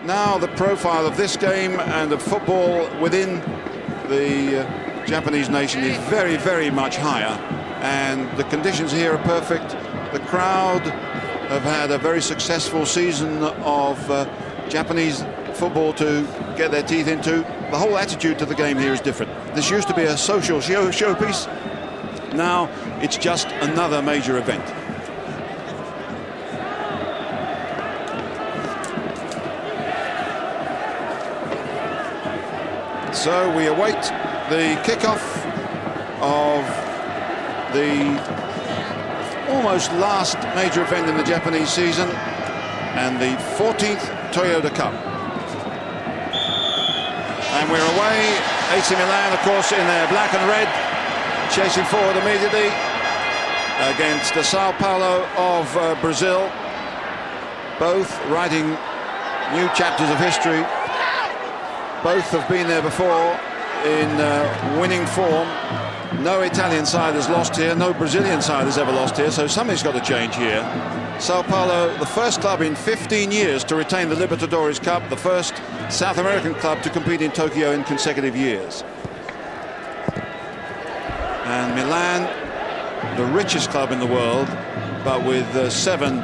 now the profile of this game and of football within the Japanese nation is very, very much higher, and the conditions here are perfect. The crowd have had a very successful season of Japanese football to get their teeth into. The whole attitude to the game here is different. This used to be a social showpiece. Now it's just another major event. So we await the kickoff of the almost last major event in the Japanese season and the 14th Toyota Cup. And we're away. AC Milan, of course, in their black and red, chasing forward immediately against the São Paulo of Brazil. Both writing new chapters of history. Both have been there before in winning form. No Italian side has lost here, no Brazilian side has ever lost here, so something's got to change here. São Paulo, the first club in 15 years to retain the Libertadores Cup, the first South American club to compete in Tokyo in consecutive years. And Milan, the richest club in the world, but with 7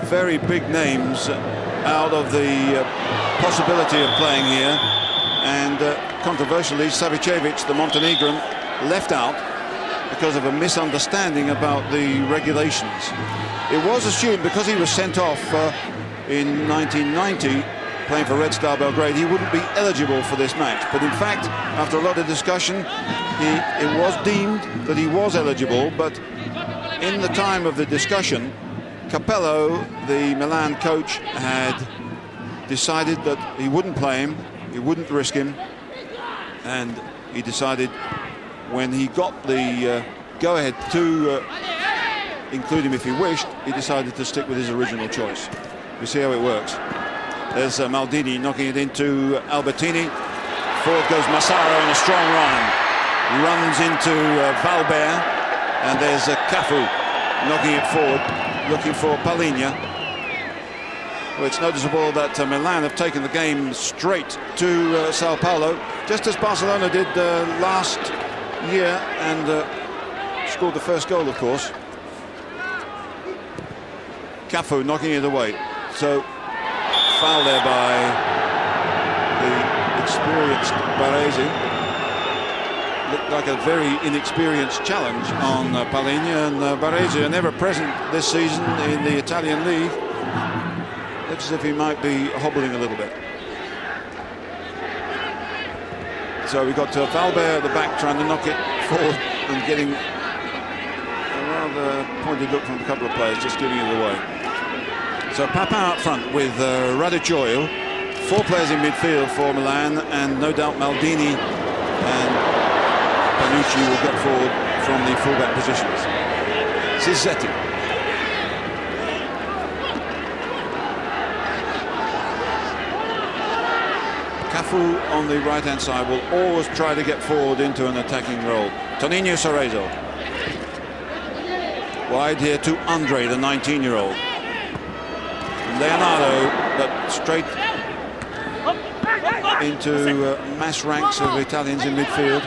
very big names out of the possibility of playing here. And controversially, Savicevic, the Montenegrin, left out because of a misunderstanding about the regulations. It was assumed because he was sent off in 1990 playing for Red Star Belgrade, he wouldn't be eligible for this match. But in fact, after a lot of discussion, it was deemed that he was eligible. But in the time of the discussion, Capello, the Milan coach, had decided that he wouldn't play him, he wouldn't risk him, and he decided when he got the go-ahead to include him if he wished, he decided to stick with his original choice. We see how it works. There's Maldini knocking it into Albertini. Forward goes Massaro in a strong run. Runs into Válber, and there's Cafu knocking it forward, looking for Palhinha. Well, it's noticeable that Milan have taken the game straight to São Paulo, just as Barcelona did last year, and scored the first goal, of course. Cafu knocking it away. So foul there by the experienced Baresi. Looked like a very inexperienced challenge on Palhinha, and Baresi are never present this season in the Italian league. Looks as if he might be hobbling a little bit. So we got Válber at the back trying to knock it forward and getting a rather pointed look from a couple of players, just giving it away. So Papin up front with Radicchio. 4 players in midfield for Milan, and no doubt Maldini and Panucci will get forward from the fullback positions. This is Zetti. Cafu on the right-hand side will always try to get forward into an attacking role. Toninho, Cerezo. Wide here to André, the 19-year-old. Leonardo, but straight into mass ranks of Italians in midfield.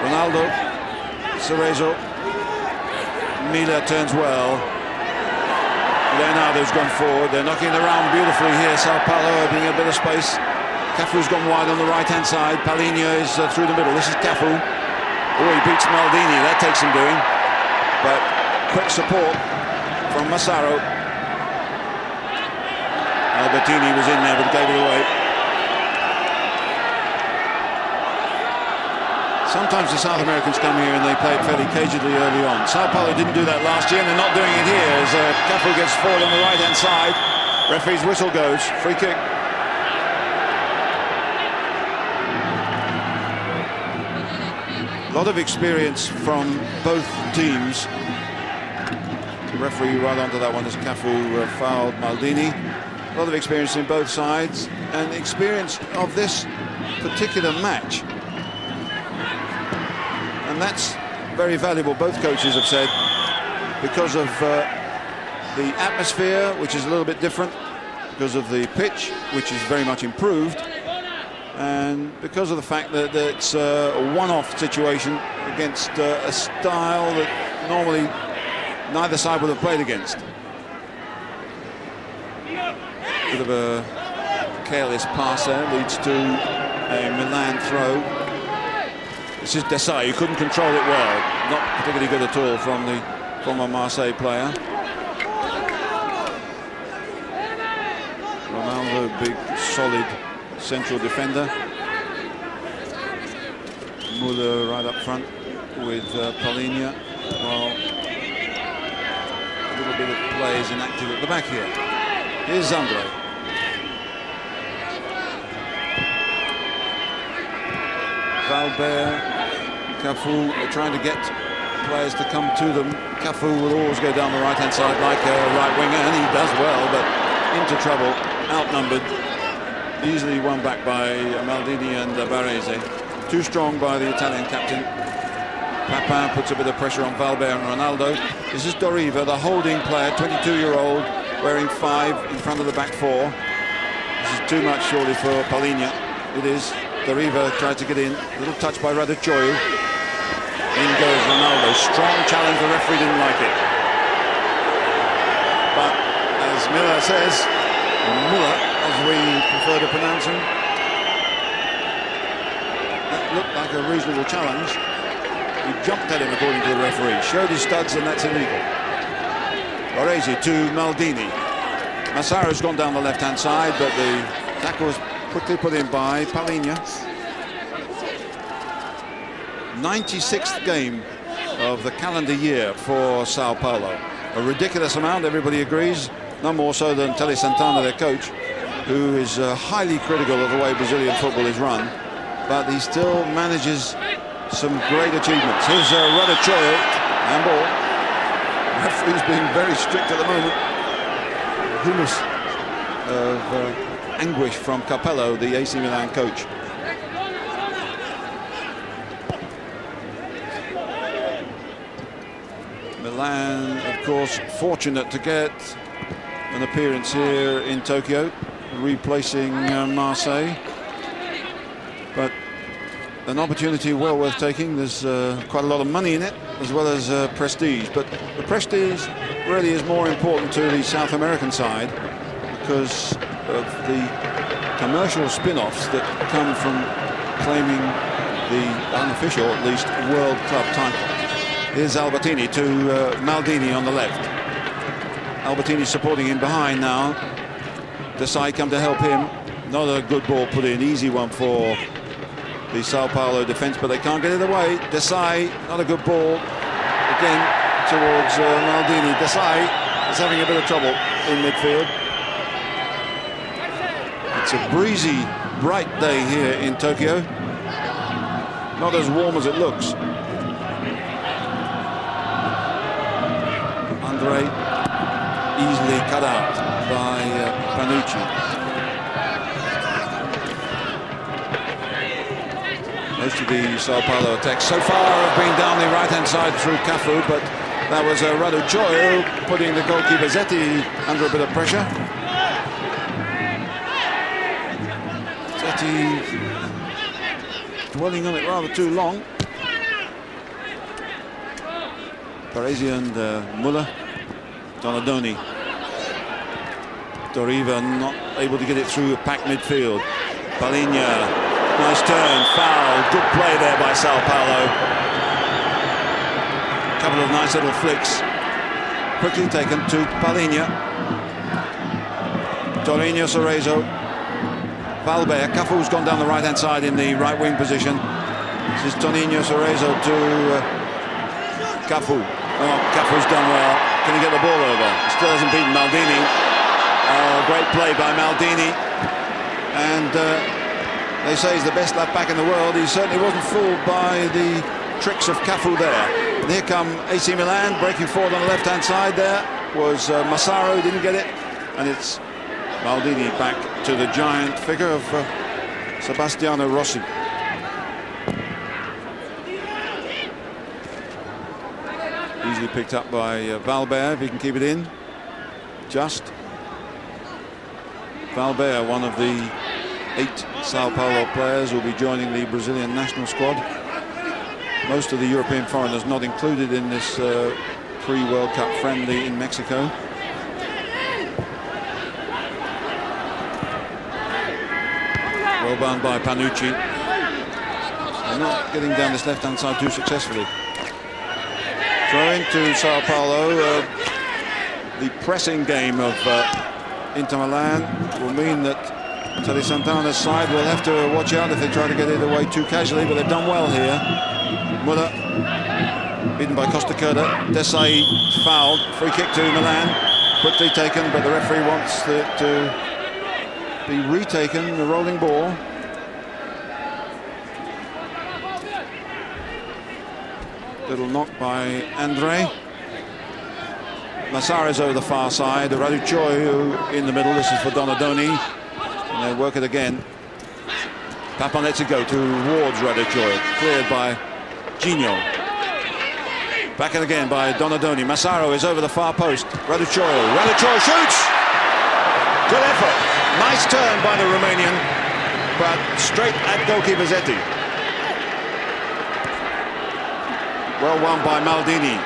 Ronaldo, Cerezo. Muller turns well. Leonardo's gone forward. They're knocking it around beautifully here. São Paulo opening a bit of space. Cafu's gone wide on the right-hand side. Palhinha is through the middle. This is Cafu. Oh, he beats Maldini. That takes some doing. But quick support from Massaro. Albertini was in there, but gave it away. Sometimes the South Americans come here and they play it fairly cagedly early on. São Paulo didn't do that last year, and they're not doing it here as Cafu gets forward on the right-hand side. Referee's whistle goes. Free kick. A lot of experience from both teams. The referee right onto that one as Cafu fouled Maldini. A lot of experience in both sides, and experience of this particular match. And that's very valuable, both coaches have said, because of the atmosphere, which is a little bit different, because of the pitch, which is very much improved, and because of the fact that it's a one-off situation against a style that normally neither side would have played against. Bit of a careless pass there leads to a Milan throw. This is Desai, who couldn't control it well. Not particularly good at all from the former Marseille player. Ronaldo, big, solid central defender. Muller right up front with Palhinha. Well, a little bit of play is inactive at the back here. Here's André. Válber, Cafu are trying to get players to come to them. Cafu will always go down the right-hand side like a right winger, and he does well, but into trouble, outnumbered, easily won back by Maldini and Baresi. Too strong by the Italian captain. Papin puts a bit of pressure on Válber and Ronaldo. This is Doriva, the holding player, 22-year-old, wearing 5 in front of the back 4. This is too much surely for Palhinha. It is. Doriva tried to get in. A little touch by Raducioiu. In goes Ronaldo. Strong challenge. The referee didn't like it. But as Muller says, Muller, as we prefer to pronounce him, that looked like a reasonable challenge. He jumped at him according to the referee. Showed his studs, and that's illegal. Baresi to Maldini. Massaro's gone down the left-hand side, but the tackle was quickly put in by Palhinha. 96th game of the calendar year for São Paulo. A ridiculous amount, everybody agrees. No more so than Tele Santana, their coach, who is highly critical of the way Brazilian football is run. But he still manages some great achievements. Here's Raducioiu, handball. Referee's being very strict at the moment. Humus of anguish from Capello, the AC Milan coach. Milan, of course, fortunate to get an appearance here in Tokyo, replacing Marseille. But an opportunity well worth taking. There's quite a lot of money in it, as well as prestige. But the prestige really is more important to the South American side because of the commercial spin-offs that come from claiming the unofficial, at least, World Club title. Here's Albertini to Maldini on the left. Albertini supporting him behind now. Desai come to help him. Not a good ball put in, easy one for the São Paulo defence, but they can't get it away. Desai, not a good ball. Again towards Maldini. Desai is having a bit of trouble in midfield. It's a breezy, bright day here in Tokyo. Not as warm as it looks. André easily cut out by Panucci. Most of the São Paulo attacks so far have been down the right-hand side through Cafu, but that was Raducioiu putting the goalkeeper Zetti under a bit of pressure. Zetti dwelling on it rather too long. Baresi and Muller. Donadoni. Doriva not able to get it through a packed midfield. Palhinha, nice turn, foul, good play there by São Paulo. A couple of nice little flicks. Quickly taken to Palhinha. Toninho, Cerezo. Válber, Cafu's gone down the right-hand side in the right wing position. This is Toninho, Cerezo to Cafu. Oh, Cafu's done well. Can he get the ball over? Still hasn't beaten Maldini. Great play by Maldini. And they say he's the best left back in the world. He certainly wasn't fooled by the tricks of Cafu there. And here come AC Milan breaking forward on the left-hand side. There was Massaro, didn't get it. And it's Maldini back to the giant figure of Sebastiano Rossi. Easily picked up by Válber, if he can keep it in. Just. Válber, one of the 8 São Paulo players, will be joining the Brazilian national squad. Most of the European foreigners not included in this pre-World Cup friendly in Mexico. Well bound by Panucci. They're not getting down this left-hand side too successfully. Throw into São Paulo. The pressing game of Inter Milan will mean that Tele Santana's side will have to watch out if they try to get it away too casually, but they've done well here. Muller beaten by Costa Curda. Desai fouled. Free kick to Milan. Quickly taken, but the referee wants it to be retaken, the rolling ball. Little knock by André. Massaro is over the far side. Raducioiu in the middle. This is for Donadoni. And they work it again. Papin lets it go towards Raducioiu. Cleared by Dinho. Back it again by Donadoni. Massaro is over the far post. Raducioiu. Raducioiu shoots! Good effort. Nice turn by the Romanian. But straight at goalkeeper Zetti. Well won by Maldini.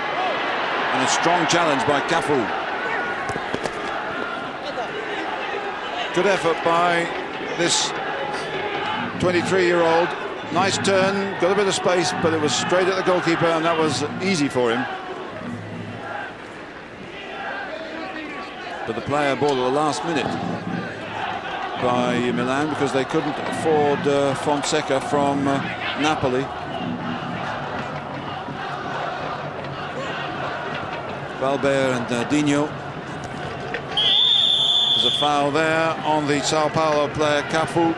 And a strong challenge by Cafu. Good effort by this 23-year-old. Nice turn, got a bit of space, but it was straight at the goalkeeper, and that was easy for him. But the player bought at the last minute by Milan because they couldn't afford Fonseca from Napoli. Válber and Dinho. There's a foul there on the São Paulo player Cafu.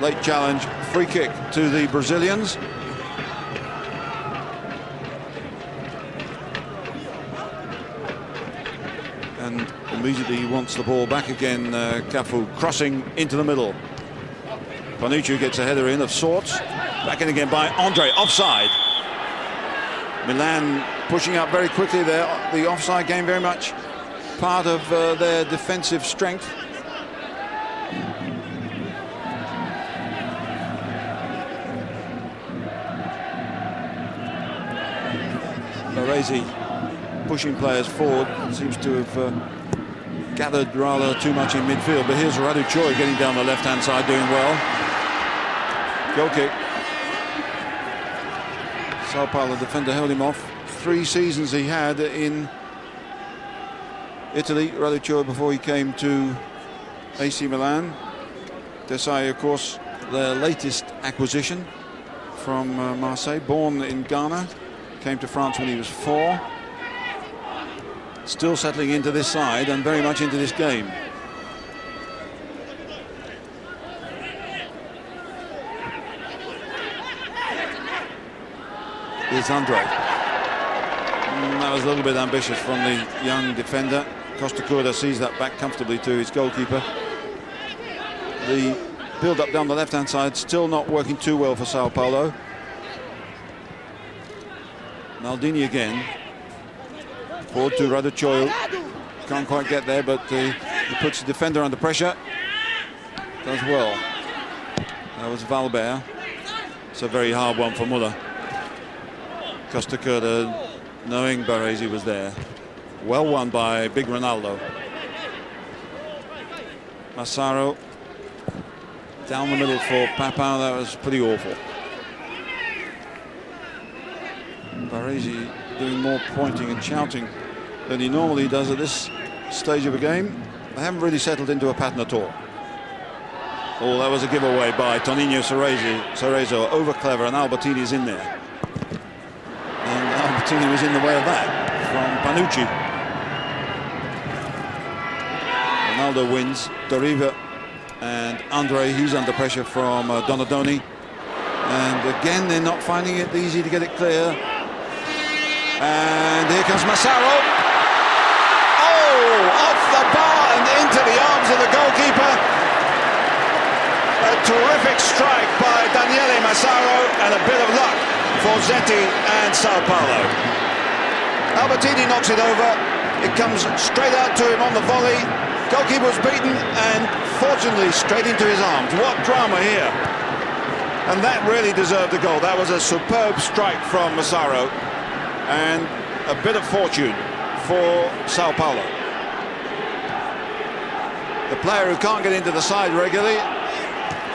Late challenge, free kick to the Brazilians. And immediately he wants the ball back again, Cafu, crossing into the middle. Panucci gets a header in of sorts. Back in again by André, offside. Milan pushing up very quickly there. The offside game very much part of their defensive strength. Baresi pushing players forward, seems to have gathered rather too much in midfield. But here's Raducioiu getting down the left-hand side, doing well. Goal kick. São Paulo defender held him off. 3 seasons he had in Italy, Raducioiu, before he came to AC Milan. Desai, of course, their latest acquisition from Marseille, born in Ghana, came to France when he was 4. Still settling into this side and very much into this game. Here's André. That was a little bit ambitious from the young defender. Costa Curda sees that back comfortably to his goalkeeper. The build-up down the left-hand side still not working too well for São Paulo. Maldini again. Forward to Raducioiu. Can't quite get there, but he puts the defender under pressure. Does well. That was Válber. It's a very hard one for Muller. Costa Curda, knowing Baresi was there. Well won by big Ronaldo. Massaro down the middle for Papin. That was pretty awful. Baresi doing more pointing and shouting than he normally does at this stage of a game. They haven't really settled into a pattern at all. Oh, that was a giveaway by Toninho Cerezo. Over clever, and Albertini's in there. And Albertini was in the way of that from Panucci. Ronaldo wins. Doriva and André, he's under pressure from Donadoni. And again, they're not finding it easy to get it clear. And here comes Massaro. Oh, off the bar and into the arms of the goalkeeper. A terrific strike by Daniele Massaro, and a bit of luck for Zetti and São Paulo. Albertini knocks it over. It comes straight out to him on the volley. Goalkeeper was beaten and fortunately straight into his arms. What drama here. And that really deserved a goal. That was a superb strike from Massaro and a bit of fortune for São Paulo. The player who can't get into the side regularly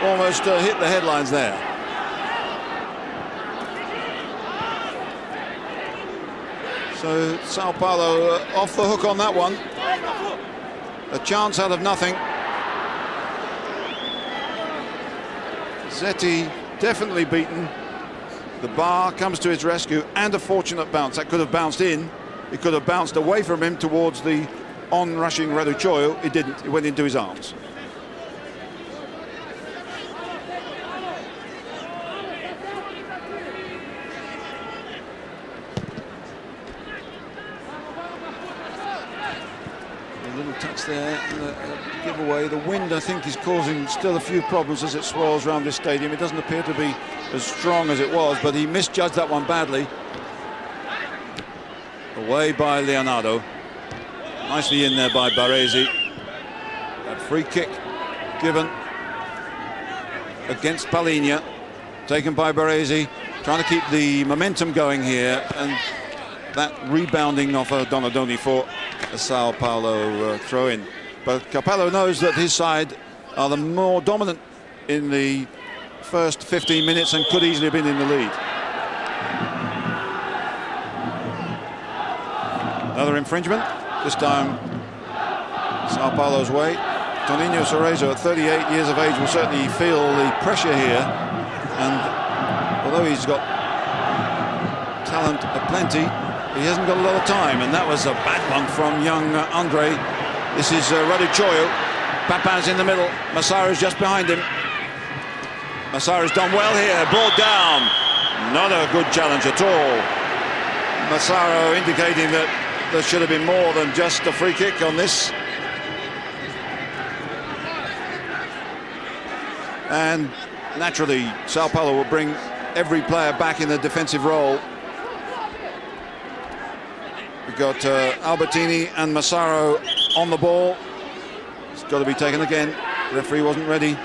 almost hit the headlines there. So São Paulo off the hook on that one. A chance out of nothing. Zetti definitely beaten. The bar comes to his rescue and a fortunate bounce. That could have bounced in. It could have bounced away from him towards the on-rushing Raducioio. It didn't. It went into his arms. Touch there, giveaway. The wind, I think, is causing still a few problems as it swirls around this stadium. It doesn't appear to be as strong as it was, but he misjudged that one badly. Away by Leonardo. Nicely in there by Baresi. That free kick given against Palhinha, taken by Baresi, trying to keep the momentum going here, and that rebounding off a Donadoni for a São Paulo throw-in. But Capello knows that his side are the more dominant in the first 15 minutes and could easily have been in the lead. Another infringement, this time São Paulo's way. Toninho Cerezo, at 38 years of age, will certainly feel the pressure here, and although he's got talent aplenty, he hasn't got a lot of time, and that was a bad one from young André. This is Raducioio. Papin's in the middle. Massaro's just behind him. Massaro's done well here. Brought down. Not a good challenge at all. Massaro indicating that there should have been more than just a free kick on this. And naturally, São Paulo will bring every player back in the defensive role. We've got Albertini and Massaro on the ball. It's got to be taken again. The referee wasn't ready.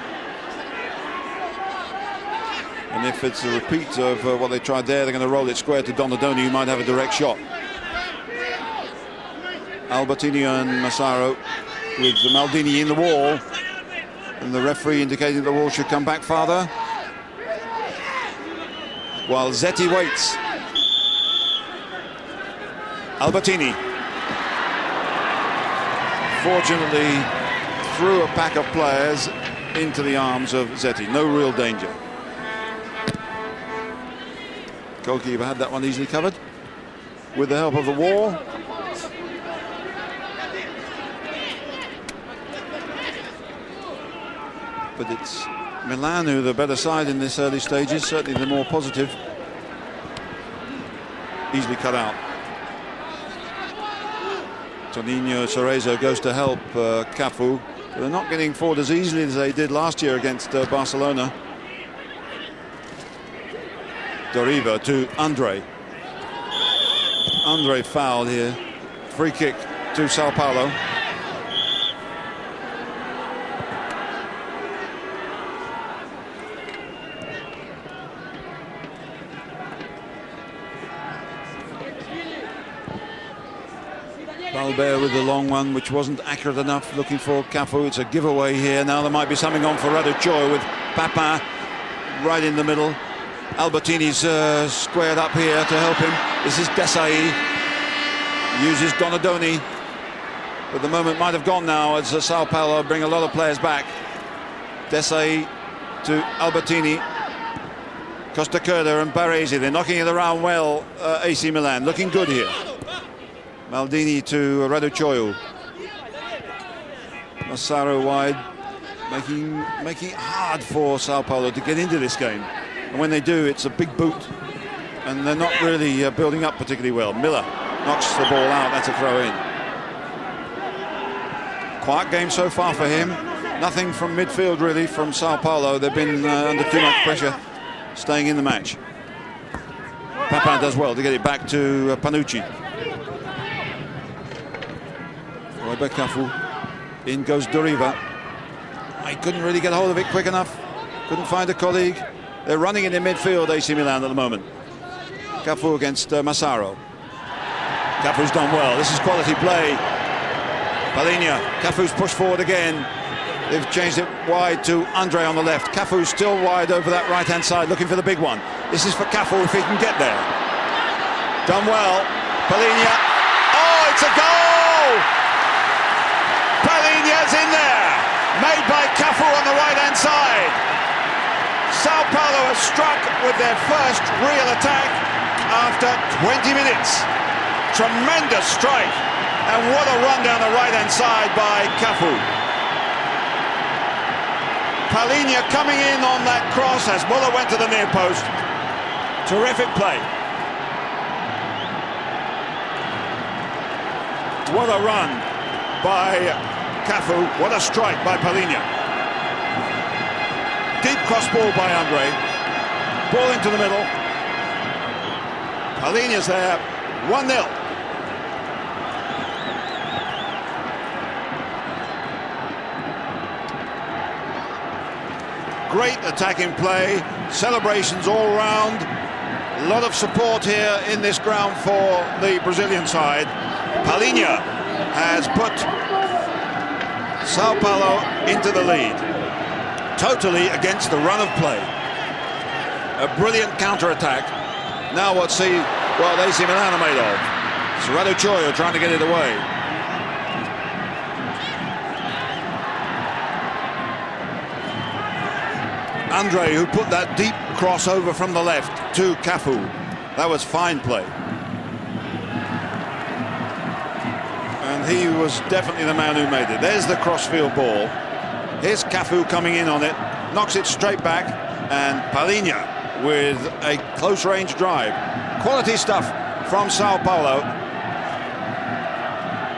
And if it's a repeat of what they tried there, they're going to roll it square to Donadoni, who might have a direct shot. Albertini and Massaro with the Maldini in the wall. And the referee indicating the wall should come back farther. While Zetti waits. Albertini, fortunately, threw a pack of players into the arms of Zetti. No real danger. Goalkeeper had that one easily covered with the help of the wall. But it's Milan who are the better side in this early stages, certainly the more positive. Easily cut out. Toninho Cerezo goes to help Cafu. They're not getting forward as easily as they did last year against Barcelona. Doriva to André. André fouled here. Free kick to São Paulo. Válber with the long one, which wasn't accurate enough, looking for Cafu. It's a giveaway here. Now there might be something on for Raducioio with Papin right in the middle. Albertini's squared up here to help him. This is Desai. Uses Donadoni. But the moment might have gone now as São Paulo bring a lot of players back. Desai to Albertini. Costa Curda and Baresi. They're knocking it around well, AC Milan. Looking good here. Maldini to Raducioio. Massaro wide, making it hard for São Paulo to get into this game. And when they do, it's a big boot. And they're not really building up particularly well. Miller knocks the ball out. That's a throw-in. Quiet game so far for him. Nothing from midfield, really, from São Paulo. They've been under too much pressure, staying in the match. Papin does well to get it back to Panucci. By Cafu. In goes Doriva. He couldn't really get hold of it quick enough. Couldn't find a colleague. They're running it in midfield, AC Milan, at the moment. Cafu against Massaro. Cafu's done well. This is quality play. Palhinha. Cafu's pushed forward again. They've changed it wide to André on the left. Cafu's still wide over that right-hand side, looking for the big one. This is for Cafu if he can get there. Done well. Palhinha. Oh, it's a goal! Palhinha's in there. Made by Cafu on the right-hand side. São Paulo has struck with their first real attack after 20 minutes. Tremendous strike. And what a run down the right-hand side by Cafu. Palhinha coming in on that cross as Muller went to the near post. Terrific play. What a run by Cafu. What a strike by Palhinha. Deep cross ball by André. Ball into the middle. Palhinha's there. 1-0. Great attacking play, celebrations all round. A lot of support here in this ground for the Brazilian side. Palhinha has put São Paulo into the lead, totally against the run of play. A brilliant counter-attack. Now what's AC Milan are made of. Cerezo Choyo trying to get it away. André, who put that deep crossover from the left to Cafu. That was fine play. And he was definitely the man who made it. There's the crossfield ball. Here's Cafu coming in on it. Knocks it straight back. And Palhinha with a close-range drive. Quality stuff from São Paulo.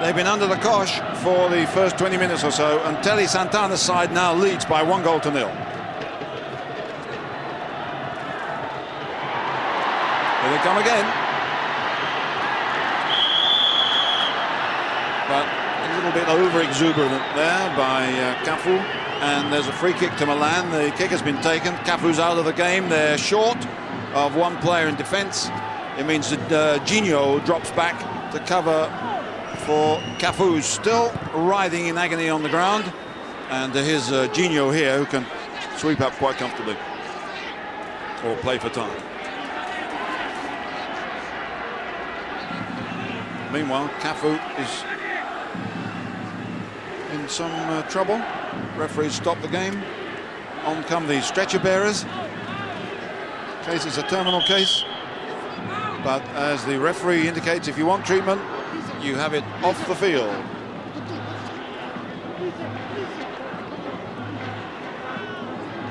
They've been under the cosh for the first 20 minutes or so. And Telly Santana's side now leads by 1-0. Here they come again. But a little bit over-exuberant there by Cafu. And there's a free kick to Milan. The kick has been taken. Cafu's out of the game. They're short of one player in defence. It means that Dinho drops back to cover for Cafu, who's still writhing in agony on the ground. And here's Dinho here, who can sweep up quite comfortably. Or play for time. Meanwhile, Cafu is in some trouble. Referees stop the game. On come the stretcher bearers. Case is a terminal case. But as the referee indicates, if you want treatment, you have it off the field.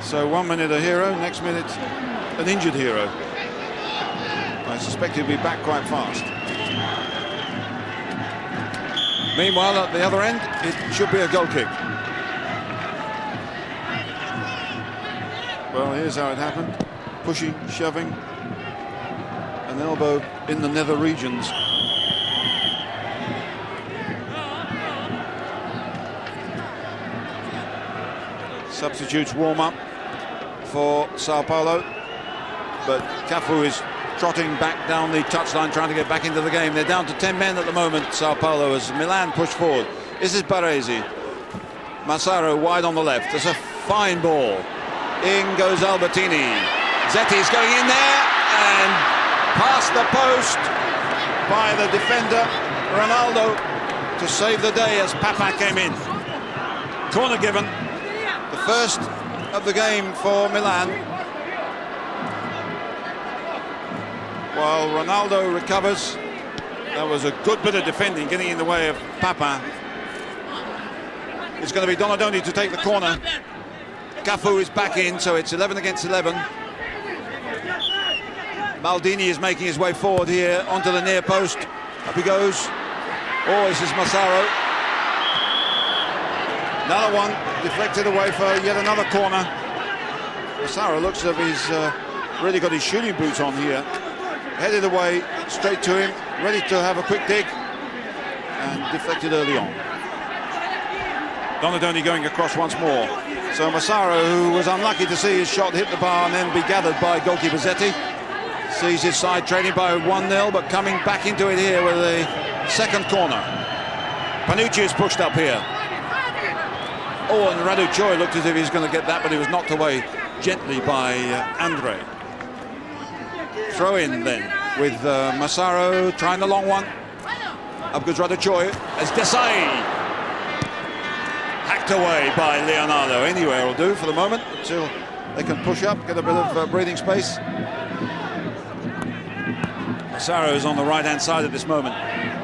So 1 minute a hero, next minute an injured hero. I suspect he'll be back quite fast. Meanwhile, at the other end, it should be a goal kick. Well, here's how it happened. Pushing, shoving, an elbow in the nether regions. Substitutes warm up for São Paulo, but Cafu is trotting back down the touchline, trying to get back into the game. They're down to 10 men at the moment, São Paulo, as Milan push forward. This is Baresi. Massaro wide on the left. It's a fine ball. In goes Albertini. Zetti's going in there and past the post by the defender Ronaldo to save the day as Papin came in. Corner given. The first of the game for Milan. While Ronaldo recovers. That was a good bit of defending, getting in the way of Papin. It's going to be Donadoni to take the corner. Cafu is back in, so it's 11 against 11. Maldini is making his way forward here onto the near post. Up he goes. Oh, this is Massaro. Another one deflected away for yet another corner. Massaro looks as if he's really got his shooting boots on here. Headed away straight to him, ready to have a quick dig, and deflected early on. Donadoni going across once more. So Massaro, who was unlucky to see his shot hit the bar and then be gathered by goalkeeper Zetti, sees his side trailing by 1-0, but coming back into it here with a second corner. Panucci is pushed up here. Oh, and Radu Choi looked as if he was going to get that, but he was knocked away gently by André. Throw in then with Massaro trying the long one. Up goes Radu Choi as Desai. Hacked away by Leonardo. Anywhere will do for the moment until they can push up, get a bit of breathing space. Massaro is on the right-hand side at this moment.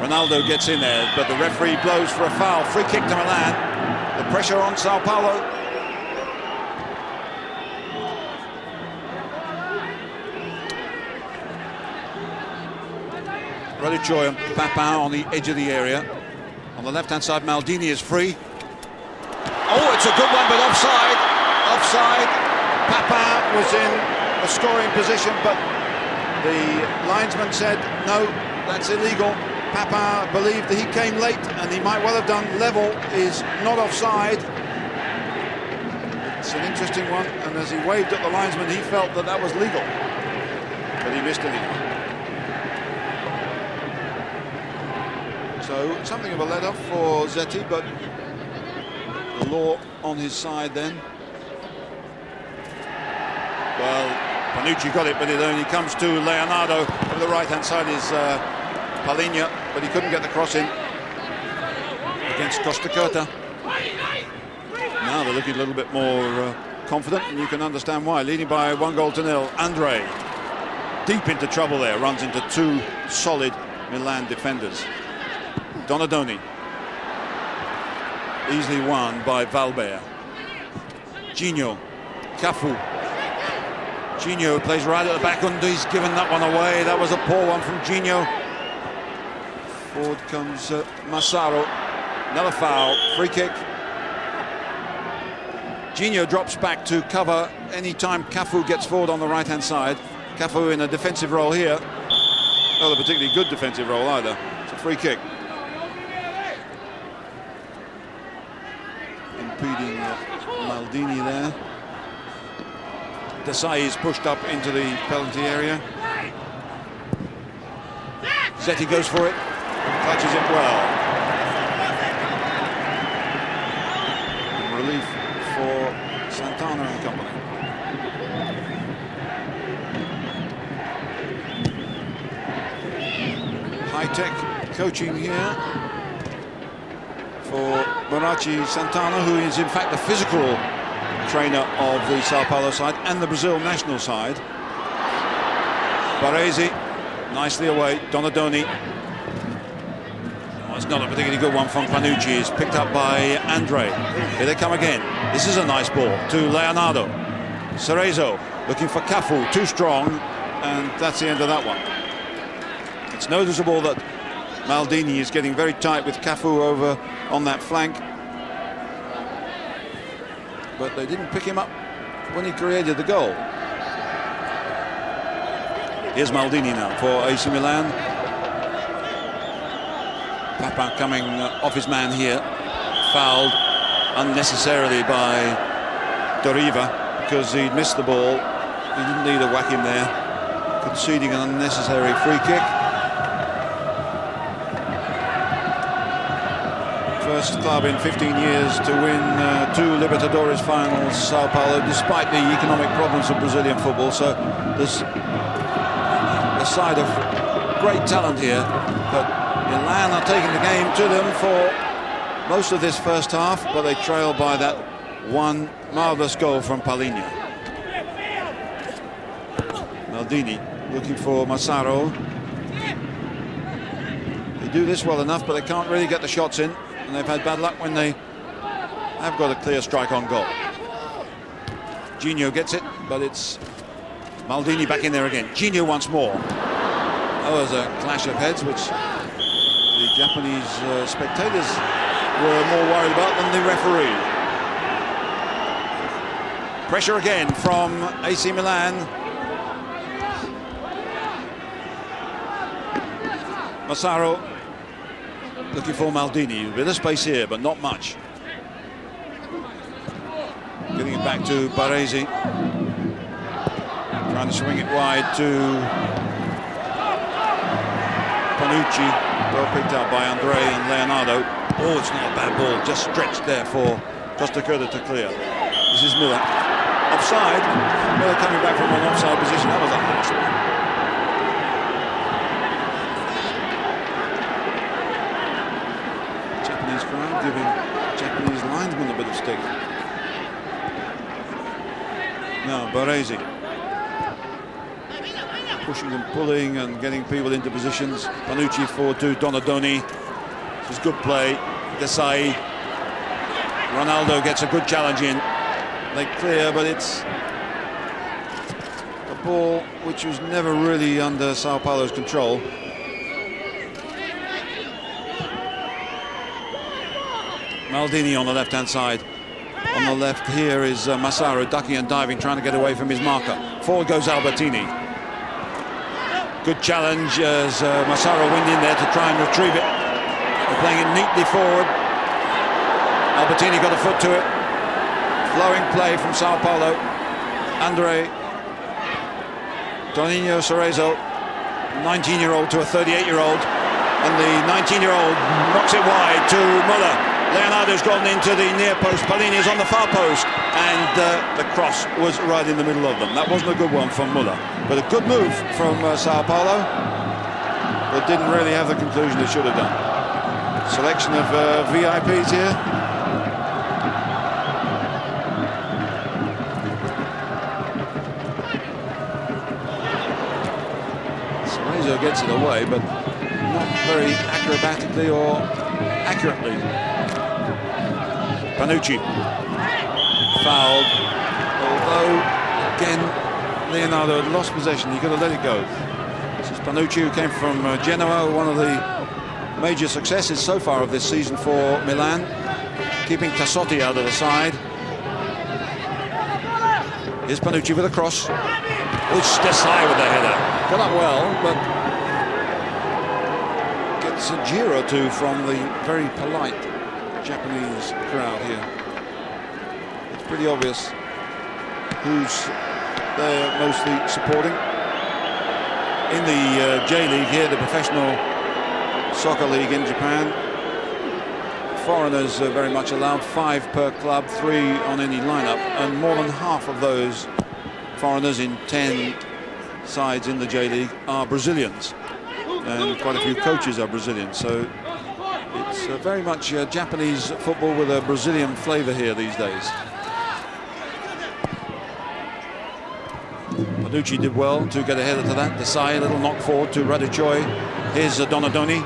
Ronaldo gets in there, but the referee blows for a foul. Free kick to Milan. The pressure on São Paulo. Radu Choi and Papin on the edge of the area. On the left-hand side, Maldini is free. Oh, it's a good one, but offside. Offside. Papin was in a scoring position, but the linesman said, no, that's illegal. Papin believed that he came late, and he might well have done. Level is not offside. It's an interesting one, and as he waved at the linesman, he felt that that was legal. But he missed anyhow. So, something of a let-off for Zetti, but the law on his side then. Well, Panucci got it, but it only comes to Leonardo. Over the right-hand side is Palhinha, but he couldn't get the cross in against Costa Curta. Now they're looking a little bit more confident, and you can understand why. Leading by 1-0. André, deep into trouble there, runs into two solid Milan defenders. Donadoni, easily won by Válber. Dinho, Cafu. Dinho plays right at the back, and he's given that one away. That was a poor one from Dinho. Forward comes Massaro. Another foul, free kick. Dinho drops back to cover any time Cafu gets forward on the right-hand side. Cafu in a defensive role here. Not a particularly good defensive role either. It's a free kick. Impeding Maldini there. Desai is pushed up into the penalty area. Zetti goes for it, clutches it well. Relief for Santana and company. High-tech coaching here for Morachi Santana, who is in fact the physical trainer of the São Paulo side and the Brazil national side. Baresi nicely away. Donadoni. Oh, it's not a particularly good one from Panucci. It's picked up by André. Here they come again. This is a nice ball to Leonardo. Cerezo looking for Cafu. Too strong, and that's the end of that one. It's noticeable that Maldini is getting very tight with Cafu over on that flank. But they didn't pick him up when he created the goal. Here's Maldini now for AC Milan. Papin coming off his man here. Fouled unnecessarily by Doriva because he'd missed the ball. He didn't need to whack him there. Conceding an unnecessary free kick. First club in 15 years to win 2 Libertadores finals, São Paulo, despite the economic problems of Brazilian football. So there's a side of great talent here, but Milan are taking the game to them for most of this first half, but they trail by that one marvellous goal from Palhinha. Maldini looking for Massaro. They do this well enough, but they can't really get the shots in. And they've had bad luck when they have got a clear strike on goal. Dinho gets it, but it's Maldini back in there again. Dinho once more. That was a clash of heads, which the Japanese spectators were more worried about than the referee. Pressure again from AC Milan. Massaro looking for Maldini. A bit of space here, but not much. Getting it back to Baresi. Trying to swing it wide to Panucci. Well picked up by André and Leonardo. Oh, it's not a bad ball. Just stretched there for Costa Curta to clear. This is Miller. Offside. Miller coming back from an offside position. That was a harsh one. Japanese crowd giving Japanese linesman a bit of stick. Now Baresi. Pushing and pulling and getting people into positions. Panucci forward to Donadoni. This is good play. Desai. Ronaldo gets a good challenge in. They clear, but it's a ball which was never really under Sao Paulo's control. Maldini on the left-hand side. On the left here is Massaro ducking and diving, trying to get away from his marker. Forward goes Albertini. Good challenge as Massaro went in there to try and retrieve it. They're playing it neatly forward. Albertini got a foot to it. Flowing play from Sao Paulo. André. Toninho, Cerezo. 19-year-old to a 38-year-old. And the 19-year-old knocks it wide to Muller. Leonardo's gone into the near post. Palhinha is on the far post. And the cross was right in the middle of them. That wasn't a good one from Muller. But a good move from Sao Paulo. But didn't really have the conclusion it should have done. Selection of VIPs here. Cerezo gets it away, but not very acrobatically or accurately. Panucci fouled, although again Leonardo had lost possession. He could have let it go. This is Panucci, who came from Genoa, one of the major successes so far of this season for Milan, keeping Tassotti out of the side. Here's Panucci with a cross. Desai with the header. Got up well, but gets a jeer or two from the very polite Japanese crowd here. It's pretty obvious who's they're mostly supporting. In the J-League here, the professional soccer league in Japan, foreigners are very much allowed, 5 per club, 3 on any lineup, and more than half of those foreigners in 10 sides in the J-League are Brazilians, and quite a few coaches are Brazilian, so it's very much Japanese football with a Brazilian flavour here these days. Panucci did well to get ahead of that. Desai, a little knock forward to Radicchoi. Here's Donadoni.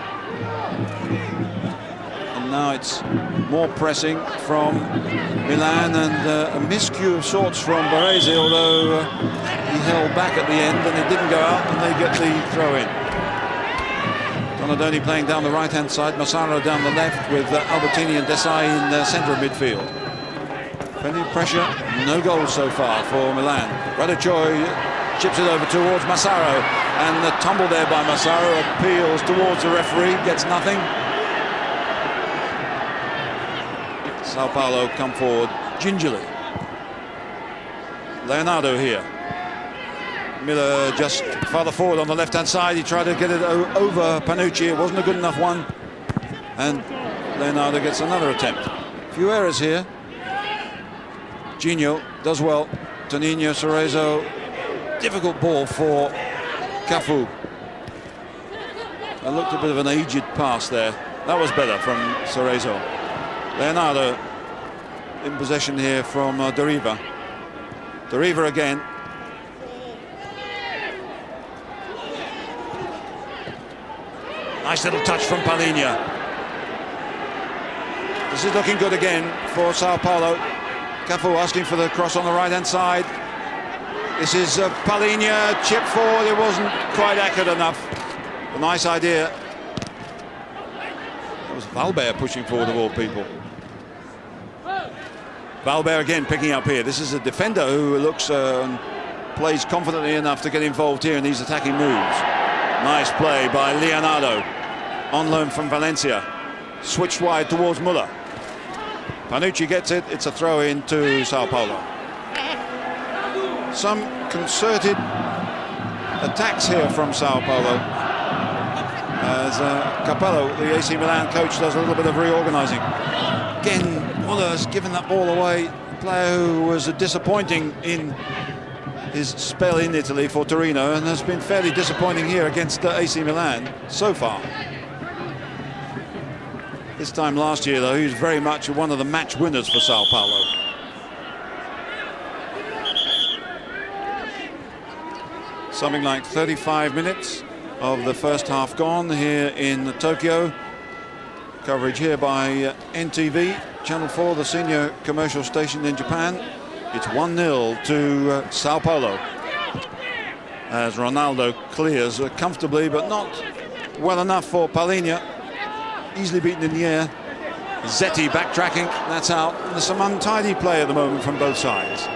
And now it's more pressing from Milan, and a miscue of sorts from Baresi, although he held back at the end and it didn't go out, and they get the throw in. Donadoni playing down the right-hand side, Massaro down the left, with Albertini and Desai in the centre of midfield. Plenty of pressure, no goals so far for Milan. Radicchoi chips it over towards Massaro, and the tumble there by Massaro appeals towards the referee, gets nothing. Sao Paulo come forward gingerly. Leonardo here. Miller just farther forward on the left-hand side. He tried to get it over Panucci. It wasn't a good enough one. And Leonardo gets another attempt. A few errors here. Dinho does well. Toninho, Cerezo. Difficult ball for Cafu. It looked a bit of an aged pass there. That was better from Cerezo. Leonardo in possession here from Doriva. Doriva again. Nice little touch from Palhinha. This is looking good again for Sao Paulo. Cafu asking for the cross on the right-hand side. This is Palhinha, chip forward. It wasn't quite accurate enough. A nice idea. That was Válber pushing forward of all people. Válber again picking up here. This is a defender who looks plays confidently enough to get involved here in these attacking moves. Nice play by Leonardo, on loan from Valencia. Switched wide towards Muller. Panucci gets it. It's a throw in to São Paulo. Some concerted attacks here from São Paulo, as Capello, the AC Milan coach, does a little bit of reorganising. Again, Muller's given that ball away. A player who was disappointing in his spell in Italy for Torino and has been fairly disappointing here against AC Milan so far. This time last year, though, he was very much one of the match winners for São Paulo. Something like 35 minutes of the first half gone here in Tokyo. Coverage here by NTV, Channel 4, the senior commercial station in Japan. It's 1-0 to São Paulo, as Ronaldo clears comfortably, but not well enough for Palhinha. Easily beaten in the air. Zetti backtracking, that's out. And there's some untidy play at the moment from both sides,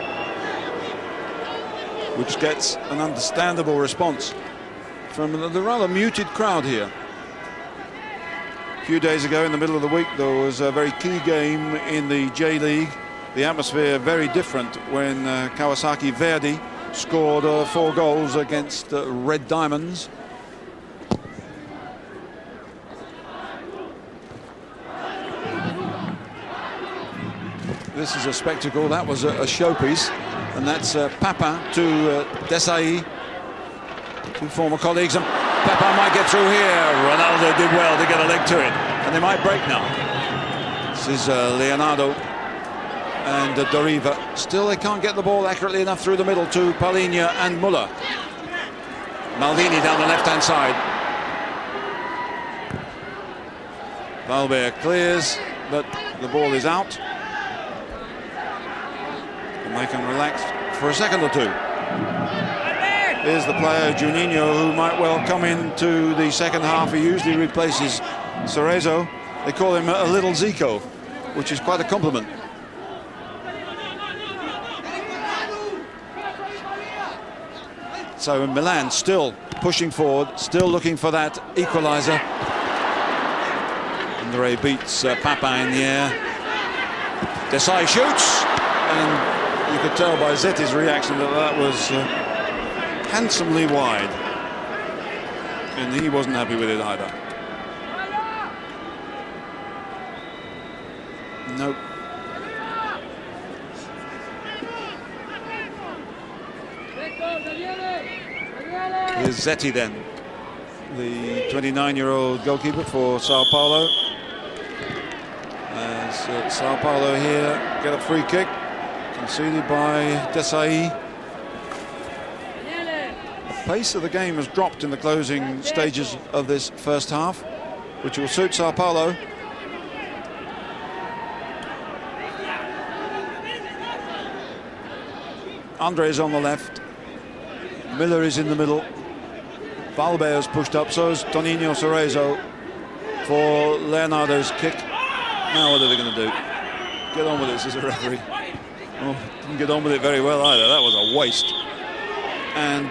which gets an understandable response from the rather muted crowd here. A few days ago, in the middle of the week, there was a very key game in the J-League. The atmosphere very different when Kawasaki Verdy scored 4 goals against Red Diamonds. This is a spectacle. That was a showpiece. And that's Papin to Desai, 2 former colleagues. And Papin might get through here. Ronaldo did well to get a leg to it. And they might break now. This is Leonardo and Doriva. Still, they can't get the ball accurately enough through the middle to Palhinha and Muller. Maldini down the left-hand side. Válber clears, but the ball is out. And they can relax for a second or two. Here's the player, Juninho, who might well come into the second half. He usually replaces Cerezo. They call him a little Zico, which is quite a compliment. So Milan still pushing forward, still looking for that equaliser. André beats Papin in the air. Desai shoots, and you could tell by Zetti's reaction that that was handsomely wide, and he wasn't happy with it either. Nope. Here's Zetti then, the 29-year-old goalkeeper for São Paulo. As São Paulo here get a free kick, conceded by Desai. The pace of the game has dropped in the closing stages of this first half, which will suit São Paulo. André is on the left. Muller is in the middle. Válber has pushed up, so is Toninho Cerezo for Leonardo's kick. Now what are they going to do? Get on with it, says the referee. Oh, didn't get on with it very well either. That was a waste. And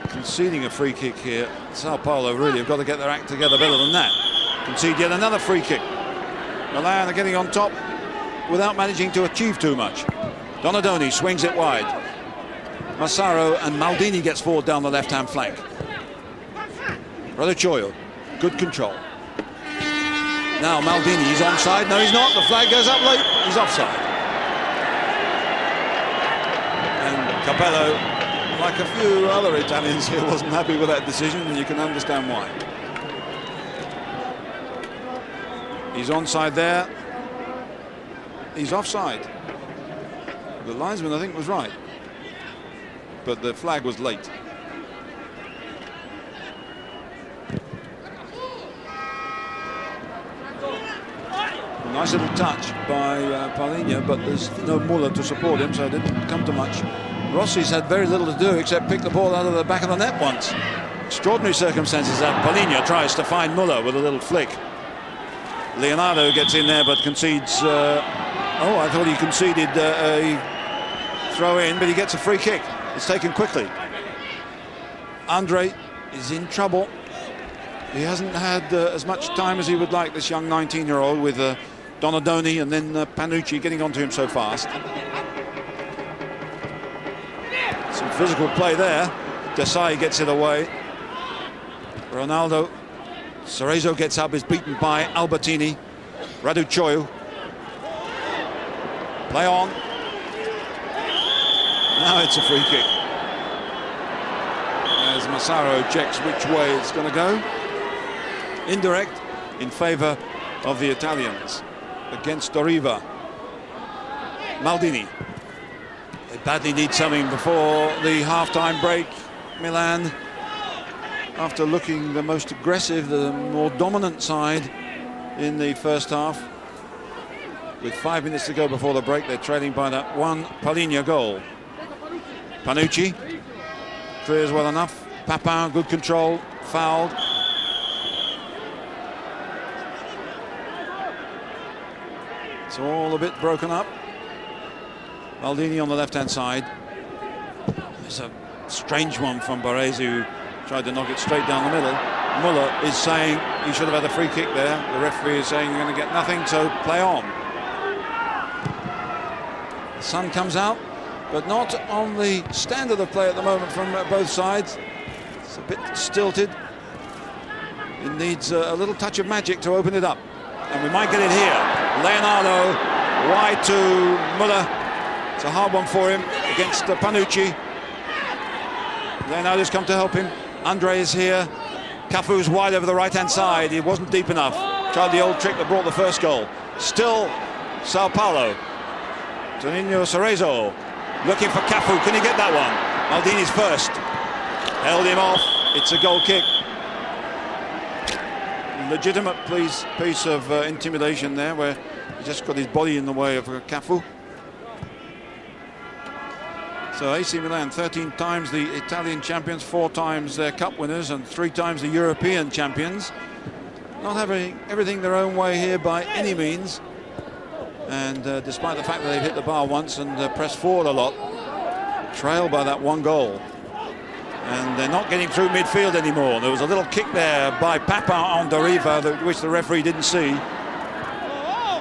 conceding a free kick here, São Paulo really have got to get their act together better than that. Concede yet another free kick. Milan are getting on top without managing to achieve too much. Donadoni swings it wide. Massaro, and Maldini gets forward down the left-hand flank. Choyo, good control. Now Maldini, he's onside. No, he's not. The flag goes up late. He's offside. And Capello, like a few other Italians here, wasn't happy with that decision, and you can understand why. He's onside there. He's offside. The linesman, I think, was right, but the flag was late. A nice little touch by Palhinha, but there's no Muller to support him, so it didn't come to much. Rossi's had very little to do except pick the ball out of the back of the net once. Extraordinary circumstances that Palhinha tries to find Muller with a little flick. Leonardo gets in there but concedes. Oh, I thought he conceded a throw in, but he gets a free kick. It's taken quickly. André is in trouble. He hasn't had as much time as he would like, this young 19-year-old, with Donadoni and then Panucci getting onto him so fast. Some physical play there. Desai gets it away. Ronaldo. Cerezo gets up, is beaten by Albertini. Radu Choyu. Play on. Now it's a free kick. As Massaro checks which way it's going to go. Indirect in favour of the Italians against Doriva. Maldini. They badly need something before the half-time break. Milan, after looking the most aggressive, the more dominant side in the first half. With 5 minutes to go before the break, they're trailing by that one Palhinha goal. Panucci clears well enough. Papin, good control, fouled. It's all a bit broken up. Maldini on the left-hand side. There's a strange one from Baresi, who tried to knock it straight down the middle. Muller is saying he should have had a free kick there. The referee is saying you're going to get nothing, so play on. The sun comes out, but not on the standard of play at the moment from both sides. It's a bit stilted. It needs a little touch of magic to open it up. And we might get it here. Leonardo, wide to Muller. It's a hard one for him against Panucci. Leonardo's come to help him. André is here. Cafu's wide over the right-hand side. He wasn't deep enough. Tried the old trick that brought the first goal. Still São Paulo. Toninho Cerezo looking for Cafu. Can he get that one? Maldini's first. Held him off. It's a goal kick. Legitimate piece of intimidation there, where he just got his body in the way of Cafu. So AC Milan, 13 times the Italian champions, 4 times their cup winners, and 3 times the European champions. Not having everything their own way here by any means. And despite the fact that they've hit the bar once and pressed forward a lot, trailed by that one goal. And they're not getting through midfield anymore. There was a little kick there by Papin on Doriva, which the referee didn't see.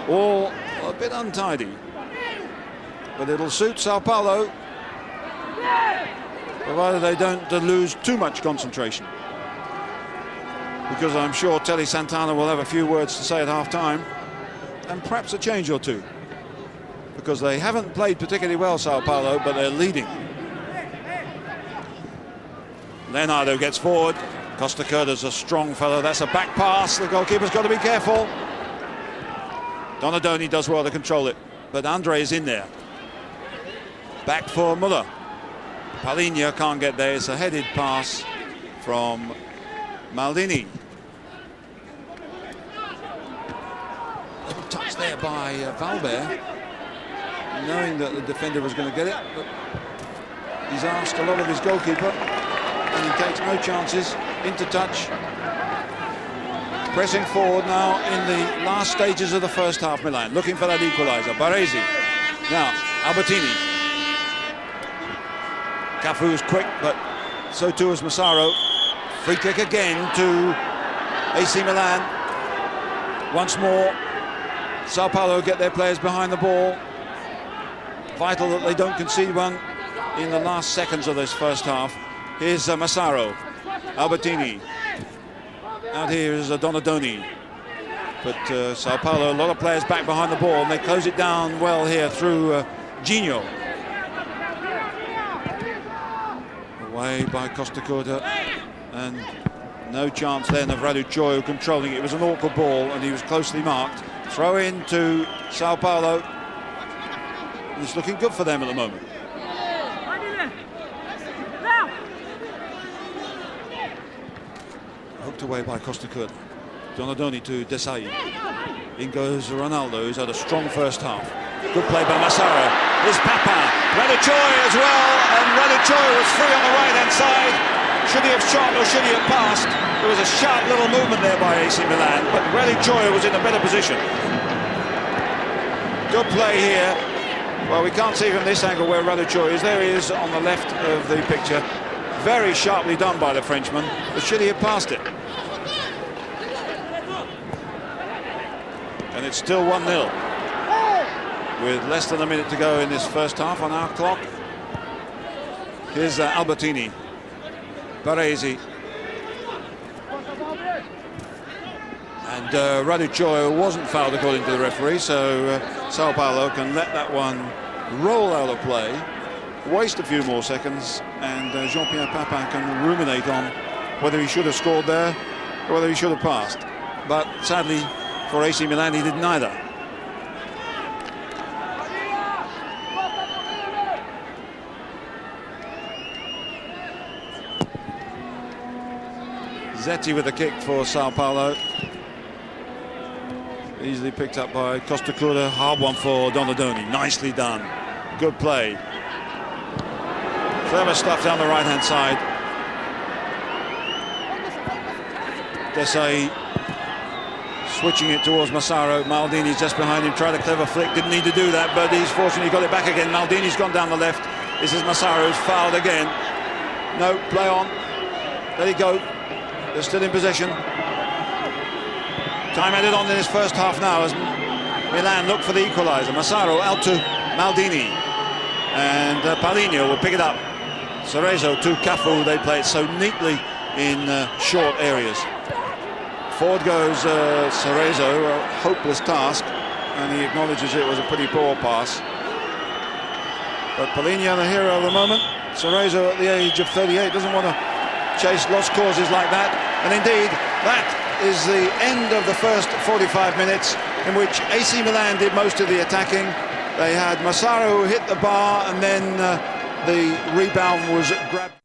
All a bit untidy. But it'll suit São Paulo, provided they don't lose too much concentration. Because I'm sure Telly Santana will have a few words to say at half-time, and perhaps a change or two. Because they haven't played particularly well, São Paulo, but they're leading. Leonardo gets forward. Costa Curta's a strong fellow. That's a back pass. The goalkeeper's got to be careful. Donadoni does well to control it, but André is in there. Back for Muller. Palhinha can't get there. It's a headed pass from Maldini. Little touch there by Válber, knowing that the defender was going to get it, but he's asked a lot of his goalkeeper, and he takes no chances. Into touch. Pressing forward now in the last stages of the first half, Milan, looking for that equaliser. Baresi. Now, Albertini. Cafu's quick, but so too is Massaro. Free kick again to AC Milan. Once more, São Paulo get their players behind the ball. Vital that they don't concede one in the last seconds of this first half. Here's Massaro. Albertini. Out here is Donadoni. But São Paulo, a lot of players back behind the ball, and they close it down well here through Dinho. Away by Costa Curta, and no chance then of Radu Choyu controlling it. It was an awkward ball, and he was closely marked. Throw in to São Paulo. It's looking good for them at the moment. Hooked away by Costa Curta. Donadoni to Desai. In goes Ronaldo, who's had a strong first half. Good play by Massaro. Here's Papin. Radu Choyu as well, and Radu Choyu was free on the right-hand side. Should he have shot or should he have passed? There was a sharp little movement there by AC Milan, but Radu Choyu was in a better position. Good play here. Well, we can't see from this angle where Radu Choyu is. There he is on the left of the picture. Very sharply done by the Frenchman, but should he have passed it? And it's still 1-0 with less than a minute to go in this first half on our clock. Here's Albertini, Baresi, and Raduccio wasn't fouled according to the referee, so São Paulo can let that one roll out of play, waste a few more seconds, and Jean-Pierre Papin can ruminate on whether he should have scored there or whether he should have passed. But sadly for AC Milan, he did neither. Zetti with the kick for São Paulo. Easily picked up by Costacura. Hard one for Donadoni. Nicely done. Good play. Clever stuff down the right-hand side. Desai switching it towards Massaro. Maldini's just behind him. Tried a clever flick. Didn't need to do that, but he's fortunately got it back again. Maldini's gone down the left. This is Massaro's fouled again. No, play on. Let it go. They're still in possession. Time added on in this first half now as Milan look for the equaliser. Massaro out to Maldini. And Palhinha will pick it up. Cerezo to Cafu. They play it so neatly in short areas. Forward goes Cerezo, a hopeless task. And he acknowledges it was a pretty poor pass. But Palhinha, the hero of the moment. Cerezo at the age of 38 doesn't want to chase lost causes like that. And indeed, that is the end of the first 45 minutes in which AC Milan did most of the attacking. They had Massaro hit the bar, and then the rebound was grabbed.